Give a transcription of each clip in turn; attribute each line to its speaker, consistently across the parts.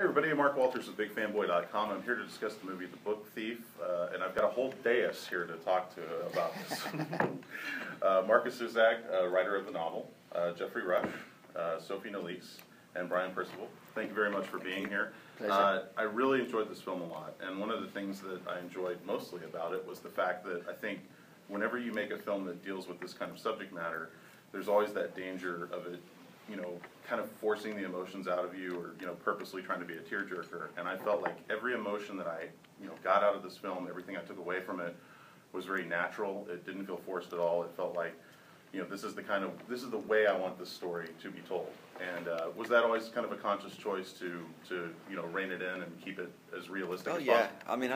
Speaker 1: Hey everybody, Mark Walters with BigFanboy.com. I'm here to discuss the movie The Book Thief, and I've got a whole dais here to talk to about this. Markus Zusak, writer of the novel, Geoffrey, Sophie Nélisse, and Percival. Thank you very much for being here. I really enjoyed this film a lot, and one of the things that I enjoyed mostly about it was the fact that I think whenever you make a film that deals with this kind of subject matter, there's always that danger of it, you know, kind of forcing the emotions out of you, or, you know, purposely trying to be a tearjerker. And I felt like every emotion that I, you know, got out of this film, everything I took away from it, was very natural. It didn't feel forced at all. It felt like, you know, this is the way I want this story to be told. And was that always kind of a conscious choice to you know, rein it in and keep it as realistic as possible?
Speaker 2: Oh yeah, I mean,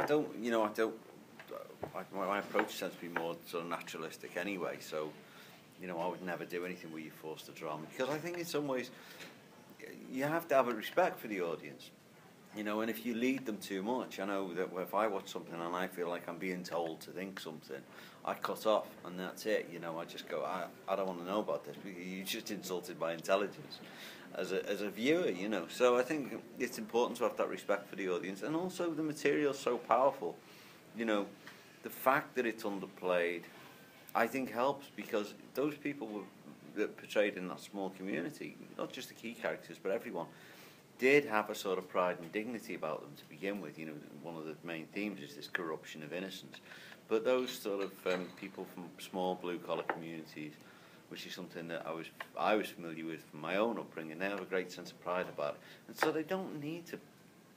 Speaker 2: my approach tends to be more sort of naturalistic anyway, so, you know, I would never do anything where you force the drama, because I think in some ways you have to have a respect for the audience, you know, and if you lead them too much, I know that if I watch something and I feel like I'm being told to think something, I cut off and that's it, you know. I just go, I don't want to know about this, because you just insulted my intelligence as a viewer, you know. So I think it's important to have that respect for the audience, and also the material's so powerful, you know. The fact that it's underplayed, I think, helps, because those people that portrayed in that small community, not just the key characters but everyone, did have a sort of pride and dignity about them to begin with. You know, one of the main themes is this corruption of innocence. But those sort of people from small blue-collar communities, which is something that I was familiar with from my own upbringing, they have a great sense of pride about it. And so they don't need to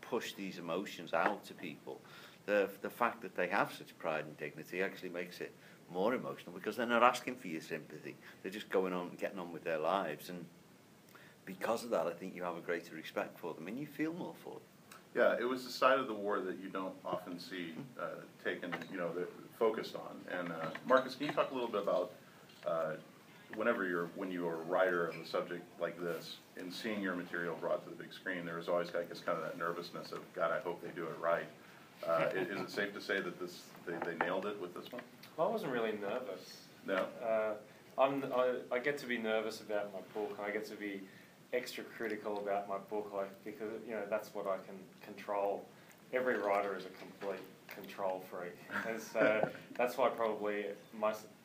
Speaker 2: push these emotions out to people. The fact that they have such pride and dignity actually makes it more emotional, because they're not asking for your sympathy. They're just going on, getting on with their lives, and because of that, I think you have a greater respect for them, and you feel more for them.
Speaker 1: Yeah, it was the side of the war that you don't often see taken, you know, focused on. And Markus, can you talk a little bit about when you're a writer of a subject like this, and seeing your material brought to the big screen, there was always, I guess, kind of that nervousness of, God, I hope they do it right. Is it safe to say that they nailed it with this one?
Speaker 3: Well, I wasn't really nervous.
Speaker 1: No.
Speaker 3: I get to be nervous about my book, and I get to be extra critical about my book, because, you know, that's what I can control. Every writer is a complete control freak, and so that's why probably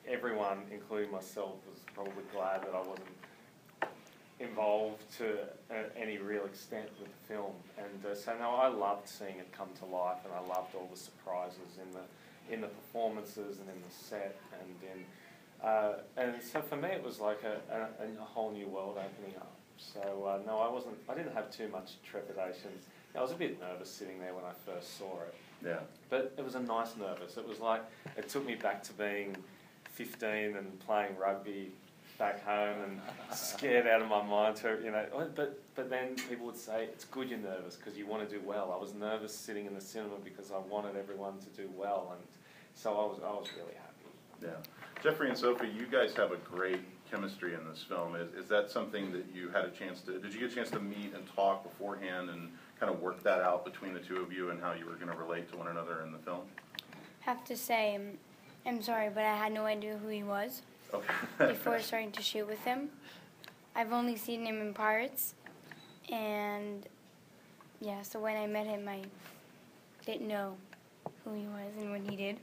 Speaker 3: everyone, including myself, was probably glad that I wasn't involved to any real extent with the film. And so no, I loved seeing it come to life, and I loved all the surprises in the performances and in the set, and so for me it was like a whole new world opening up. So no, I didn't have too much trepidation. I was a bit nervous sitting there when I first saw it.
Speaker 1: Yeah. But
Speaker 3: it was a nice nervous. It was like, it took me back to being 15 and playing rugby back home and scared out of my mind, to, you know. But then people would say, it's good you're nervous because you want to do well. I was nervous sitting in the cinema because I wanted everyone to do well, and so I was really happy.
Speaker 1: Yeah. Geoffrey and Sophie, you guys have a great chemistry in this film. Is that something that you had a chance to, did you get a chance to meet and talk beforehand and kind of work that out between the two of you and how you were going to relate to one another in the film?
Speaker 4: I have to say, I'm sorry, but I had no idea who he was.
Speaker 1: Okay.
Speaker 4: Before starting to shoot with him. I've only seen him in Pirates, and yeah, so when I met him, I didn't know who he was and what he did.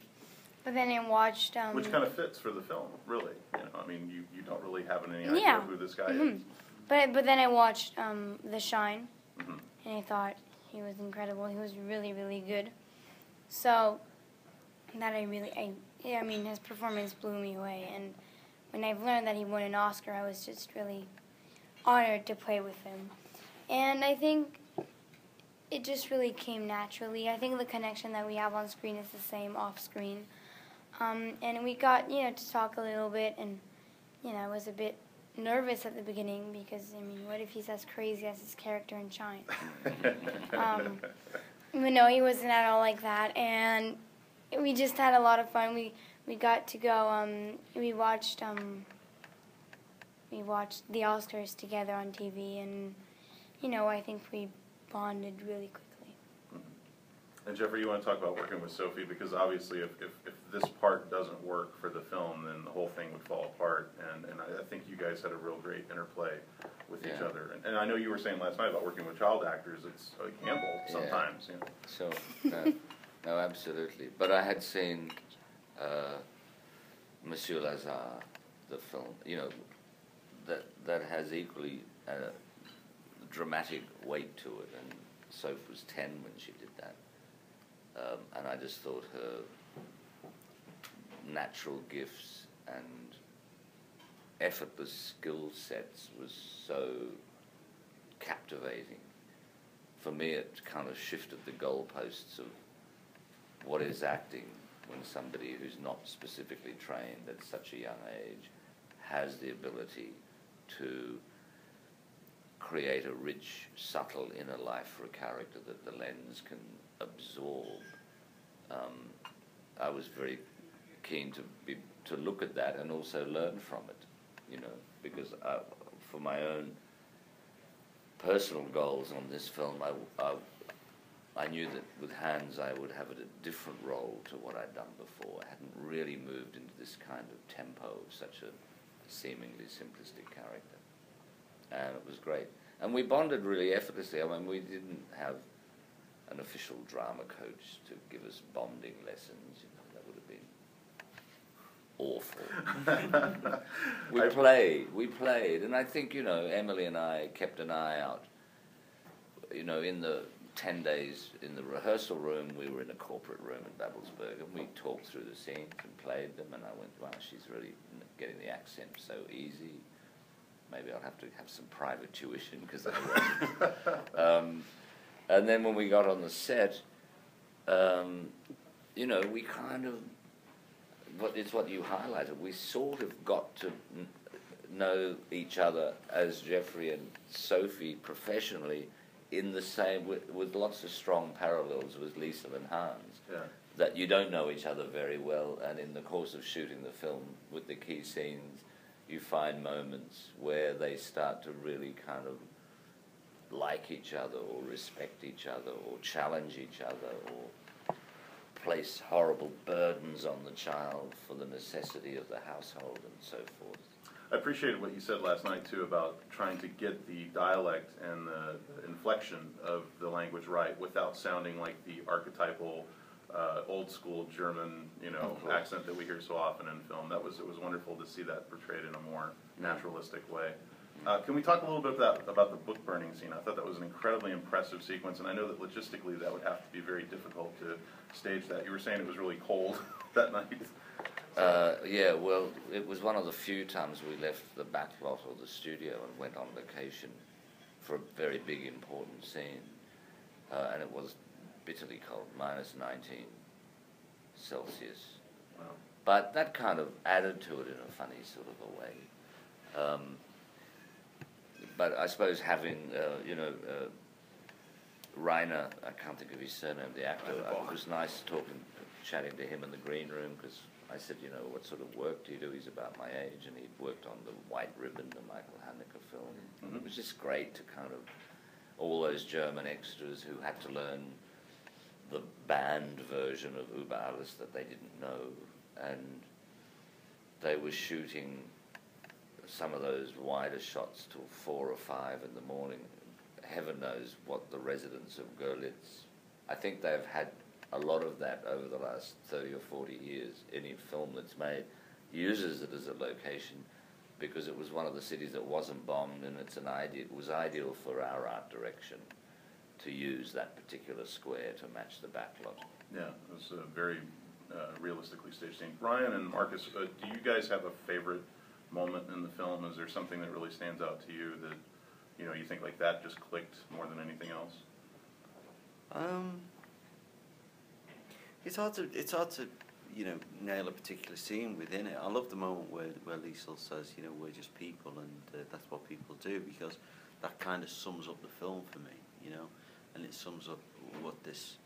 Speaker 4: But then I watched...
Speaker 1: Which kind of fits for the film, really. You know, I mean, you don't really have any idea who this guy is.
Speaker 4: But then I watched The Shine, and I thought he was incredible. He was really, really good. So that I mean, his performance blew me away. And when I've learned that he won an Oscar, I was just really honored to play with him. And I think it just really came naturally. I think the connection that we have on screen is the same off screen. And we got, you know, to talk a little bit, and, you know, I was a bit nervous at the beginning because, I mean, what if he's as crazy as his character in Shine? But no, he wasn't at all like that, and we just had a lot of fun. We got to go, we watched the Oscars together on TV, and, you know, I think we bonded really quickly.
Speaker 1: And Geoffrey, you want to talk about working with Sophie, because obviously if this part doesn't work for the film, then the whole thing would fall apart, and I think you guys had a real great interplay with each other. And I know you were saying last night about working with child actors, it's a gamble sometimes. You know.
Speaker 5: So, no, absolutely. But I had seen Monsieur Lazare, the film, you know, that has equally dramatic weight to it, and Sophie was 10 when she did that. And I just thought her natural gifts and effortless skill sets was so captivating. For me, it kind of shifted the goalposts of what is acting when somebody who's not specifically trained at such a young age has the ability to create a rich, subtle inner life for a character that the lens can absorb. I was very keen to look at that and also learn from it, you know, because for my own personal goals on this film, I knew that with Hans I would have a different role to what I'd done before. I hadn't really moved into this kind of tempo of such a seemingly simplistic character, and it was great. And we bonded really effortlessly. I mean, we didn't have an official drama coach to give us bonding lessons. You know, that would have been awful. We played, and I think, you know, Emily and I kept an eye out. You know, in the 10 days in the rehearsal room, we were in a corporate room in Babelsberg, and we talked through the scenes and played them, and I went, wow, she's really getting the accent so easy. Maybe I'll have to have some private tuition, because I wasn't. And then when we got on the set, you know, we kind of, it's what you highlighted, we sort of got to know each other as Geoffrey and Sophie professionally in the same, with lots of strong parallels with Lisa and Hans.
Speaker 1: Yeah.
Speaker 5: That you don't know each other very well, and in the course of shooting the film, with the key scenes, you find moments where they start to really kind of like each other, or respect each other, or challenge each other, or place horrible burdens on the child for the necessity of the household, and so forth.
Speaker 1: I appreciated what you said last night, too, about trying to get the dialect and the inflection of the language right without sounding like the archetypal old-school German, you know, accent that we hear so often in film. It was wonderful to see that portrayed in a more naturalistic way. Can we talk a little bit about the book burning scene? I thought that was an incredibly impressive sequence, and I know that logistically that would have to be very difficult to stage that. You were saying it was really cold that night.
Speaker 5: Yeah, well, it was one of the few times we left the back lot of the studio and went on location for a very big, important scene. And it was bitterly cold, -19 Celsius.
Speaker 1: Wow.
Speaker 5: But that kind of added to it in a funny sort of a way. But I suppose having, you know, Rainer, I can't think of his surname, the actor, it was nice chatting to him in the green room, because I said, you know, what sort of work do you do? He's about my age, and he'd worked on the White Ribbon, the Michael Haneke film. Mm-hmm. It was just great to kind of, all those German extras who had to learn the band version of Über Alles that they didn't know, and they were shooting some of those wider shots till 4 or 5 in the morning. Heaven knows what the residents of Görlitz, I think they've had a lot of that over the last 30 or 40 years. Any film that's made uses it as a location because it was one of the cities that wasn't bombed, and it was ideal for our art direction to use that particular square to match the backlot.
Speaker 1: Yeah, it was a very realistically staged scene. Ryan and Markus, do you guys have a favorite moment in the film? Is there something that really stands out to you that, you know, you think like that just clicked more than anything else?
Speaker 2: It's hard to, you know, nail a particular scene within it. I love the moment where Liesl says, you know, we're just people, and that's what people do, because that kind of sums up the film for me, you know, and it sums up what this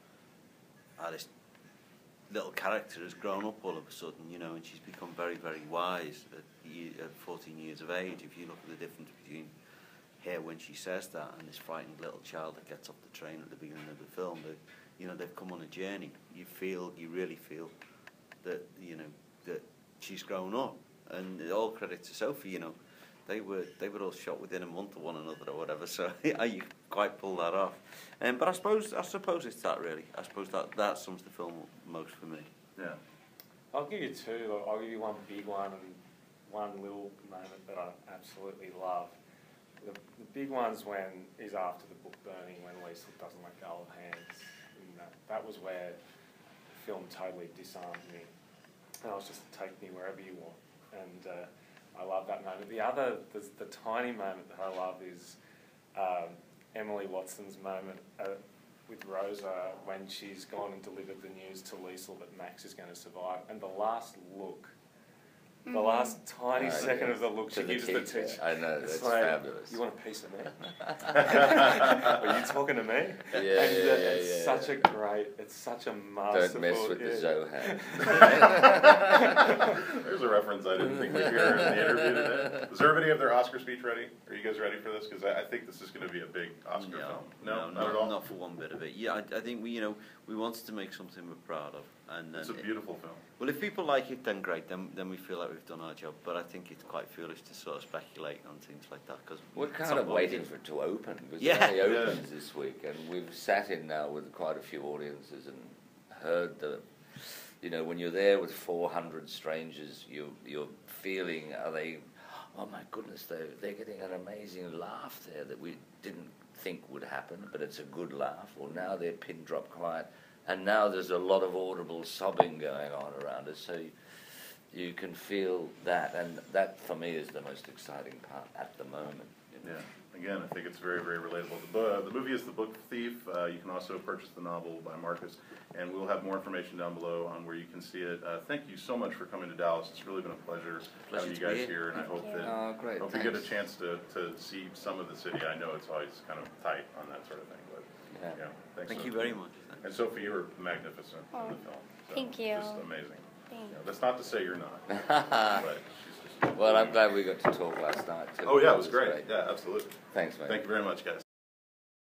Speaker 2: little character has grown up all of a sudden, you know, and she's become very, very wise at 14 years of age. If you look at the difference between here when she says that, and this frightened little child that gets off the train at the beginning of the film, that, you know, they've come on a journey. You really feel that, you know, that she's grown up. And all credit to Sophie, you know, they were all shot within a month of one another or whatever, so you quite pull that off. But I suppose it's that, really. I suppose that sums the film up most for me.
Speaker 1: Yeah.
Speaker 3: I'll give you two. I'll give you one big one and one little moment that I absolutely love. The big one's when is after the book burning, when Lisa doesn't let go of hands. And that was where the film totally disarmed me. And I was just, take me wherever you want. And I love that moment. The other, the tiny moment that I love is Emily Watson's moment with Rosa when she's gone and delivered the news to Liesl that Max is going to survive. And the last look, the last tiny second of the look she gives the teacher.
Speaker 5: I know, that's
Speaker 3: like,
Speaker 5: fabulous.
Speaker 3: You want a piece of me? Are you talking to me? It's such a great, it's such a masterful...
Speaker 5: Don't mess with the Zohan.
Speaker 1: There's a reference I didn't think we'd hear in the interview today. Does everybody have their Oscar speech ready? Are you guys ready for this? Because I think this is going to be a big Oscar film. No, not at all?
Speaker 2: Not for one bit of it. Yeah, I think we wanted to make something we're proud of. And
Speaker 1: it's a beautiful film.
Speaker 2: Well, if people like it, then great. Then we feel like we've done our job. But I think it's quite foolish to sort of speculate on things like that because
Speaker 5: we're kind of waiting for it to open because it only opens this week, and we've sat in now with quite a few audiences and heard the, you know, when you're there with 400 strangers, you're feeling, are they? Oh my goodness, they're getting an amazing laugh there that we didn't think would happen, but it's a good laugh. Or now they're pin drop quiet. And now there's a lot of audible sobbing going on around us, so you can feel that, and that for me is the most exciting part at the moment. You know?
Speaker 1: Yeah, again, I think it's very, very relatable. The movie is The Book Thief. You can also purchase the novel by Markus, and we'll have more information down below on where you can see it. Thank you so much for coming to Dallas. It's really been a pleasure having you guys here, and I hope that hope we get a chance to see some of the city. I know it's always kind of tight on that sort of thing, but
Speaker 2: thank you very much.
Speaker 1: And Sophie, you were magnificent in the film. So
Speaker 4: thank you.
Speaker 1: Just amazing.
Speaker 4: Thanks.
Speaker 1: That's not to say you're not. But she's just
Speaker 5: well, I'm glad we got to talk last night too.
Speaker 1: Oh yeah, it was great. Yeah, absolutely.
Speaker 5: Thanks, mate.
Speaker 1: Thank you very much, guys.